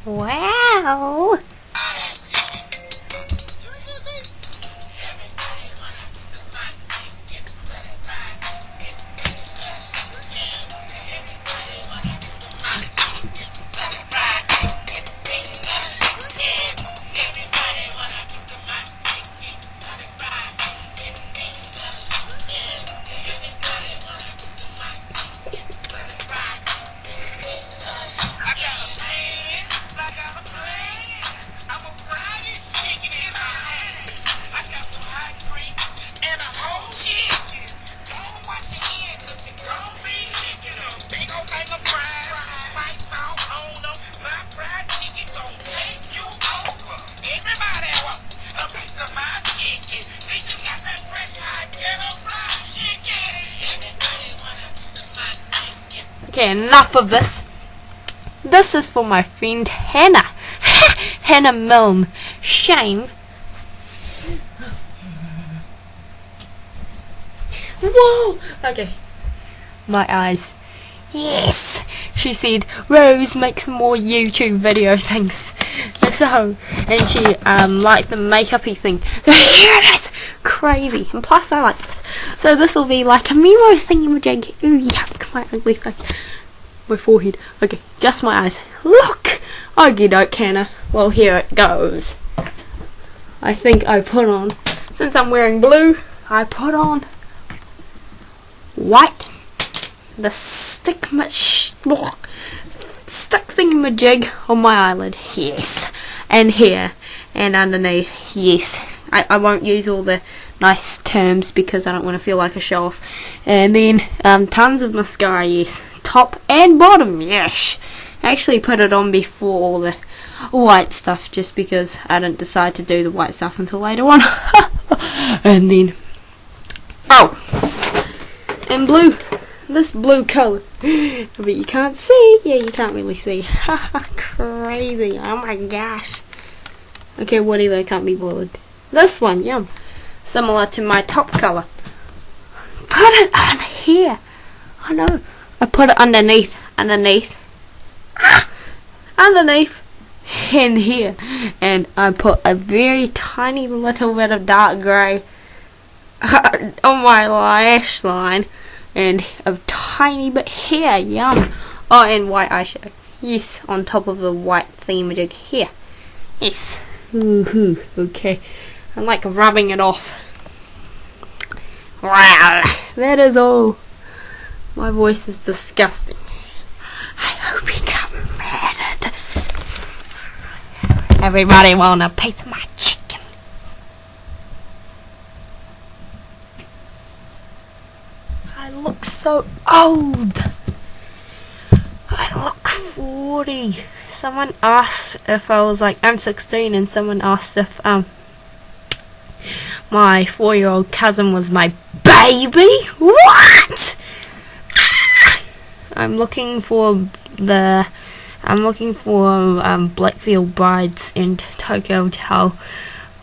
Wow. Okay, enough of this. This is for my friend Hannah. Hannah Milne. Shame. Whoa! Okay. My eyes. Yes! She said, Rose, make some more YouTube video things. So, and she liked the makeup-y thing. So here it is! Crazy. And plus I like this. So this will be like a Memo thingamajig. Ooh, yuck, my ugly face. My forehead. Okay, just my eyes. Look! Okie doke, Hannah. Well, here it goes. I think I put on, since I'm wearing blue, I put on white. The stick thingamajig on my eyelid. Yes. And here. And underneath. Yes. I won't use all the nice terms because I don't want to feel like a show off. And then tons of mascara, yes. Top and bottom, yes. I actually put it on before all the white stuff just because I didn't decide to do the white stuff until later on. And then, oh, and blue. This blue colour. But you can't see. Yeah, you can't really see. Crazy. Oh my gosh. Okay, whatever, I can't be bothered. This one, yum. Similar to my top colour. Put it on here. Oh no. I put it underneath. Underneath. Underneath. In here. And I put a very tiny little bit of dark grey on my lash line. And a tiny bit here, yum. Oh, and white eyeshadow. Yes, on top of the white thingamajig here. Yes. Woohoo. Okay. I'm like rubbing it off. Wow. That is all. My voice is disgusting. I hope you got mad at everybody want a piece of my chicken. I look so old. I look 40. Someone asked if I was like, I'm 16, and someone asked if my 4-year-old cousin was my baby. What? I'm looking for Blackfield Brides and Tokyo Hotel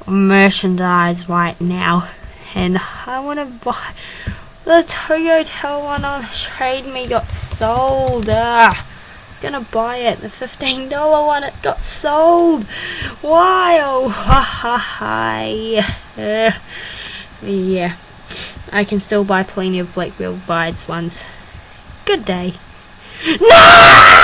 merchandise right now, and I want to buy the Tokyo Hotel one on Trade Me got sold. I was gonna buy it, the $15 one, it got sold. Why? Oh, yeah, I can still buy plenty of Blackfield Brides ones. Good day. No!